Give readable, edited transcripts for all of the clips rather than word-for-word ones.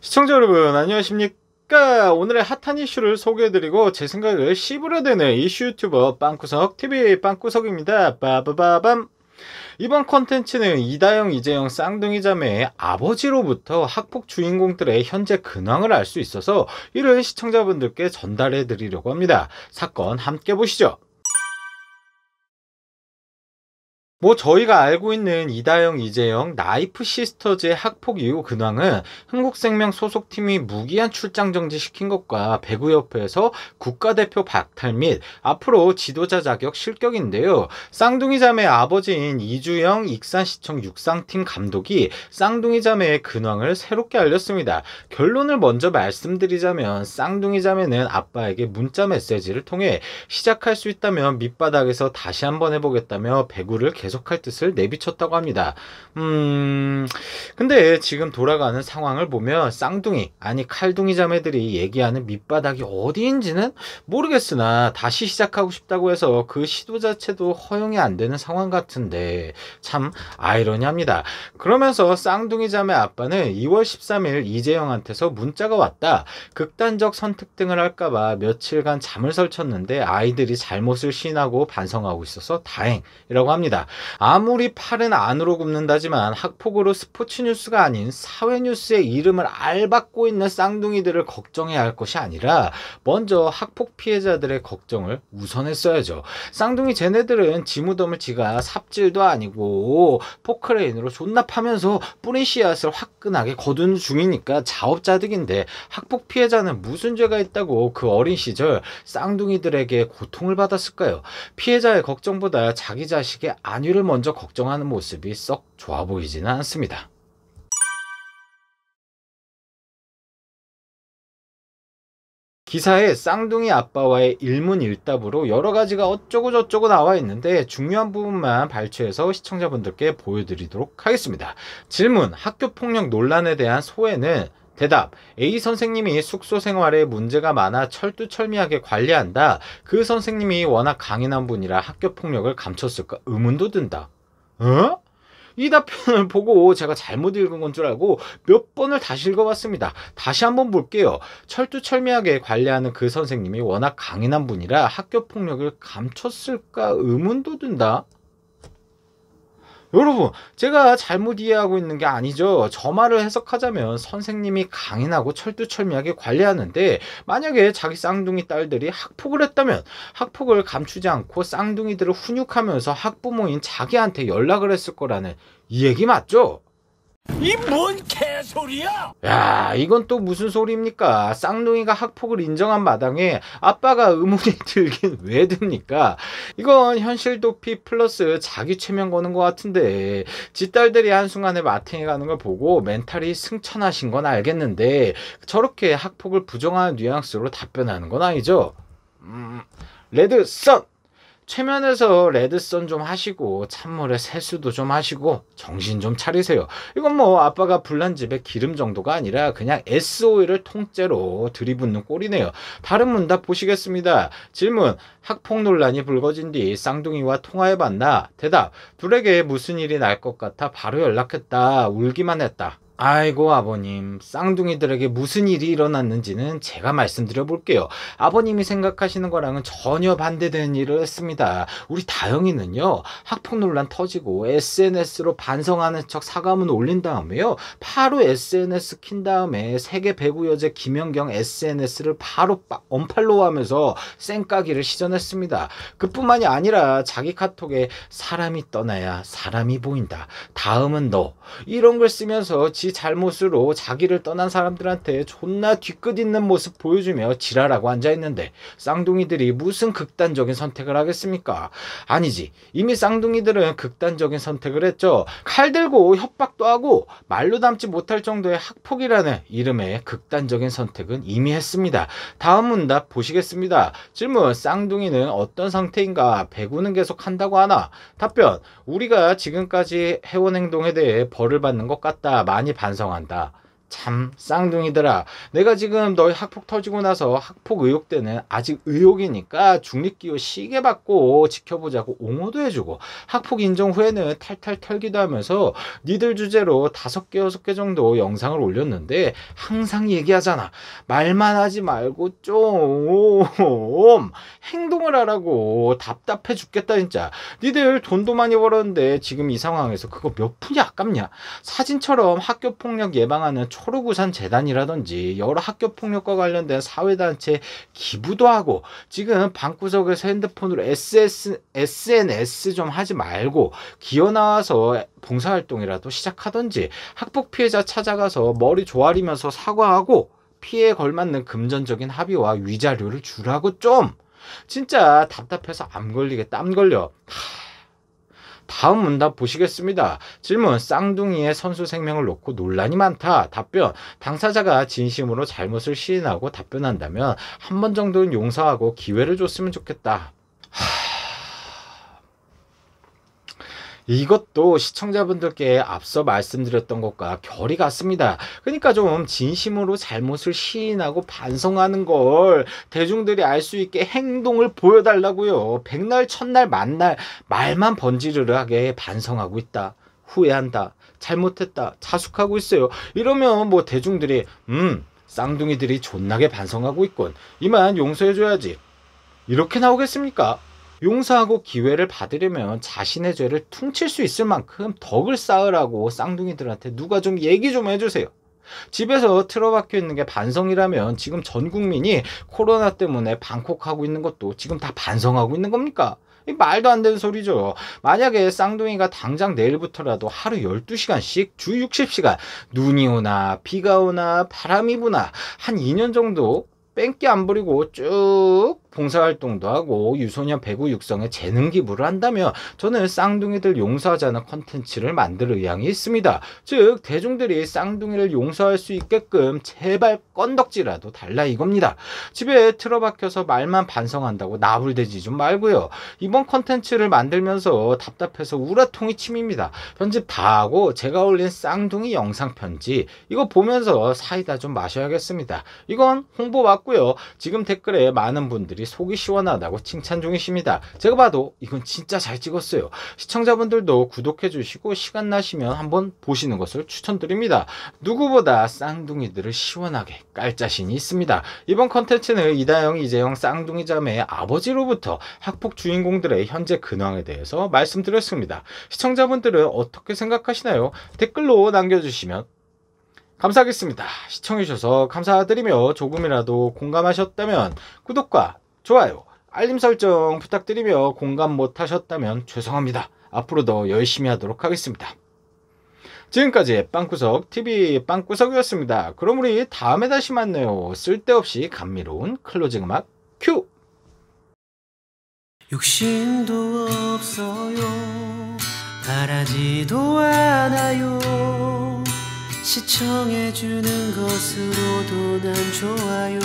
시청자 여러분 안녕하십니까. 오늘의 핫한 이슈를 소개해드리고 제 생각을 씹으려대는 이슈 유튜버 빵구석TV 빵구석입니다. 빠바바밤. 이번 컨텐츠는 이다영, 이재영 쌍둥이 자매의 아버지로부터 학폭 주인공들의 현재 근황을 알 수 있어서 이를 시청자분들께 전달해 드리려고 합니다. 사건 함께 보시죠. 저희가 알고 있는 이다영, 이재영, 나이프 시스터즈의 학폭 이후 근황은 흥국생명 소속팀이 무기한 출장 정지시킨 것과 배구협회에서 국가대표 박탈 및 앞으로 지도자 자격 실격인데요. 쌍둥이 자매의 아버지인 이주영 익산시청 육상팀 감독이 쌍둥이 자매의 근황을 새롭게 알렸습니다. 결론을 먼저 말씀드리자면 쌍둥이 자매는 아빠에게 문자 메시지를 통해 시작할 수 있다면 밑바닥에서 다시 한번 해보겠다며 배구를 계속할 뜻을 내비쳤다고 합니다. 근데 지금 돌아가는 상황을 보면 쌍둥이 아니 칼둥이 자매들이 얘기하는 밑바닥이 어디인지는 모르겠으나 다시 시작하고 싶다고 해서 그 시도 자체도 허용이 안 되는 상황 같은데 참 아이러니합니다. 그러면서 쌍둥이 자매 아빠는 2월 13일 이재영한테서 문자가 왔다. 극단적 선택 등을 할까봐 며칠간 잠을 설쳤는데 아이들이 잘못을 시인하고 반성하고 있어서 다행이라고 합니다. 아무리 팔은 안으로 굽는다지만 학폭으로 스포츠 뉴스가 아닌 사회 뉴스의 이름을 알받고 있는 쌍둥이들을 걱정해야 할 것이 아니라 먼저 학폭 피해자들의 걱정을 우선했어야죠. 쌍둥이 쟤네들은 지무덤을 지가 삽질도 아니고 포크레인으로 존나 파면서 뿌린 씨앗을 화끈하게 거두는 중이니까 자업자득인데 학폭 피해자는 무슨 죄가 있다고 그 어린 시절 쌍둥이들에게 고통을 받았을까요? 피해자의 걱정보다 자기 자식의 안위를 먼저 걱정하는 모습이 썩 좋아 보이지는 않습니다. 기사에 쌍둥이 아빠와의 일문일답으로 여러 가지가 어쩌고 저쩌고 나와 있는데 중요한 부분만 발췌해서 시청자분들께 보여드리도록 하겠습니다. 질문: 학교폭력 논란에 대한 소회는 대답: A 선생님이 숙소 생활에 문제가 많아 철두철미하게 관리한다. 그 선생님이 워낙 강인한 분이라 학교폭력을 감췄을까 의문도 든다. 이 답변을 보고 제가 잘못 읽은 건 줄 알고 몇 번을 다시 읽어봤습니다. 다시 한번 볼게요. 철두철미하게 관리하는 그 선생님이 워낙 강인한 분이라 학교폭력을 감췄을까 의문도 든다. 여러분, 제가 잘못 이해하고 있는 게 아니죠. 저 말을 해석하자면 선생님이 강인하고 철두철미하게 관리하는데 만약에 자기 쌍둥이 딸들이 학폭을 했다면 학폭을 감추지 않고 쌍둥이들을 훈육하면서 학부모인 자기한테 연락을 했을 거라는 이 얘기 맞죠? 이 뭔 개소리야? 야, 이건 또 무슨 소리입니까? 쌍둥이가 학폭을 인정한 마당에 아빠가 의문이 들긴 왜 듭니까? 이건 현실 도피 플러스 자기 최면 거는 것 같은데 지 딸들이 한순간에 마탱이 가는 걸 보고 멘탈이 승천하신 건 알겠는데 저렇게 학폭을 부정하는 뉘앙스로 답변하는 건 아니죠? 레드 선! 최면에서 레드선 좀 하시고 찬물에 세수도 좀 하시고 정신 좀 차리세요. 이건 아빠가 불난 집에 기름 정도가 아니라 그냥 S오일을 통째로 들이붓는 꼴이네요. 다른 문답 보시겠습니다. 질문: 학폭 논란이 불거진 뒤 쌍둥이와 통화해봤나? 대답: 둘에게 무슨 일이 날 것 같아 바로 연락했다. 울기만 했다. 아이고 아버님, 쌍둥이들에게 무슨 일이 일어났는지는 제가 말씀드려 볼게요. 아버님이 생각하시는 거랑은 전혀 반대되는 일을 했습니다. 우리 다영이는요, 학폭 논란 터지고 SNS로 반성하는 척 사과문 올린 다음에요, 바로 SNS 킨 다음에 세계 배구 여제 김연경 SNS를 바로 언팔로우하면서 쌩까기를 시전했습니다. 그뿐만이 아니라 자기 카톡에 사람이 떠나야 사람이 보인다. 다음은 너. 이런 걸 쓰면서 지 잘못으로 자기를 떠난 사람들한테 존나 뒤끝 있는 모습 보여주며 지랄하고 앉아있는데 쌍둥이들이 무슨 극단적인 선택을 하겠습니까? 아니지, 이미 쌍둥이들은 극단적인 선택을 했죠. 칼 들고 협박도 하고 말로 담지 못할 정도의 학폭이라는 이름의 극단적인 선택은 이미 했습니다. 다음 문답 보시겠습니다. 질문: 쌍둥이는 어떤 상태인가? 배구는 계속 한다고 하나? 답변: 우리가 지금까지 해온 행동에 대해 벌을 받는 것 같다. 많이 반성한다. 참 쌍둥이들아, 내가 지금 너희 학폭 터지고 나서 학폭 의혹 때는 아직 의혹이니까 중립기호 시계 받고 지켜보자고 옹호도 해주고, 학폭 인정 후에는 탈탈 털기도 하면서 니들 주제로 5개 6개 정도 영상을 올렸는데 항상 얘기하잖아. 말만 하지 말고 좀 행동을 하라고. 답답해 죽겠다 진짜. 니들 돈도 많이 벌었는데 지금 이 상황에서 그거 몇 푼이 아깝냐. 사진처럼 학교폭력 예방하는 초록우산 재단이라든지 여러 학교폭력과 관련된 사회단체 기부도 하고, 지금 방구석에서 핸드폰으로 SNS 좀 하지 말고 기어 나와서 봉사활동이라도 시작하든지, 학폭 피해자 찾아가서 머리 조아리면서 사과하고 피해에 걸맞는 금전적인 합의와 위자료를 주라고. 좀 진짜 답답해서 암 걸리게 땀 걸려. 다음 문답 보시겠습니다. 질문: 쌍둥이의 선수 생명을 놓고 논란이 많다. 답변: 당사자가 진심으로 잘못을 시인하고 답변한다면 한 번 정도는 용서하고 기회를 줬으면 좋겠다. 이것도 시청자분들께 앞서 말씀드렸던 것과 결이 같습니다. 그러니까 좀 진심으로 잘못을 시인하고 반성하는 걸 대중들이 알 수 있게 행동을 보여달라고요. 백날 첫날 만날 말만 번지르르하게 반성하고 있다, 후회한다, 잘못했다, 자숙하고 있어요. 이러면 뭐 대중들이 쌍둥이들이 존나게 반성하고 있군, 이만 용서해줘야지, 이렇게 나오겠습니까? 용서하고 기회를 받으려면 자신의 죄를 퉁칠 수 있을 만큼 덕을 쌓으라고 쌍둥이들한테 누가 좀 얘기 좀 해주세요. 집에서 틀어박혀 있는 게 반성이라면 지금 전 국민이 코로나 때문에 방콕하고 있는 것도 지금 다 반성하고 있는 겁니까? 말도 안 되는 소리죠. 만약에 쌍둥이가 당장 내일부터라도 하루 12시간씩 주 60시간 눈이 오나 비가 오나 바람이 부나 한 2년 정도 뺑기 안 부리고 쭉 봉사활동도 하고 유소년 배구 육성에 재능 기부를 한다면 저는 쌍둥이들 용서하자는 컨텐츠를 만들 의향이 있습니다. 즉 대중들이 쌍둥이를 용서할 수 있게끔 제발 건덕지라도 달라 이겁니다. 집에 틀어박혀서 말만 반성한다고 나불대지 좀 말고요. 이번 컨텐츠를 만들면서 답답해서 우라통이 침입니다. 편집 다 하고 제가 올린 쌍둥이 영상 편지 이거 보면서 사이다 좀 마셔야겠습니다. 이건 홍보 맞고요. 지금 댓글에 많은 분들이 속이 시원하다고 칭찬 중이십니다. 제가 봐도 이건 진짜 잘 찍었어요. 시청자분들도 구독해 주시고 시간 나시면 한번 보시는 것을 추천드립니다. 누구보다 쌍둥이들을 시원하게 깔 자신이 있습니다. 이번 컨텐츠는 이다영, 이재영 쌍둥이 자매의 아버지로부터 학폭 주인공들의 현재 근황에 대해서 말씀드렸습니다. 시청자분들은 어떻게 생각하시나요? 댓글로 남겨주시면 감사하겠습니다. 시청해주셔서 감사드리며 조금이라도 공감하셨다면 구독과 좋아요, 알림 설정 부탁드리며 공감 못하셨다면 죄송합니다. 앞으로 더 열심히 하도록 하겠습니다. 지금까지 빵구석TV 빵구석이었습니다. 그럼 우리 다음에 다시 만나요. 쓸데없이 감미로운 클로징 음악 큐! 욕심도 없어요, 바라지도 않아요. 시청해주는 것으로도 난 좋아요,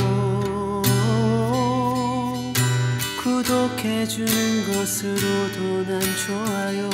구독해주는 것으로도 난 좋아요.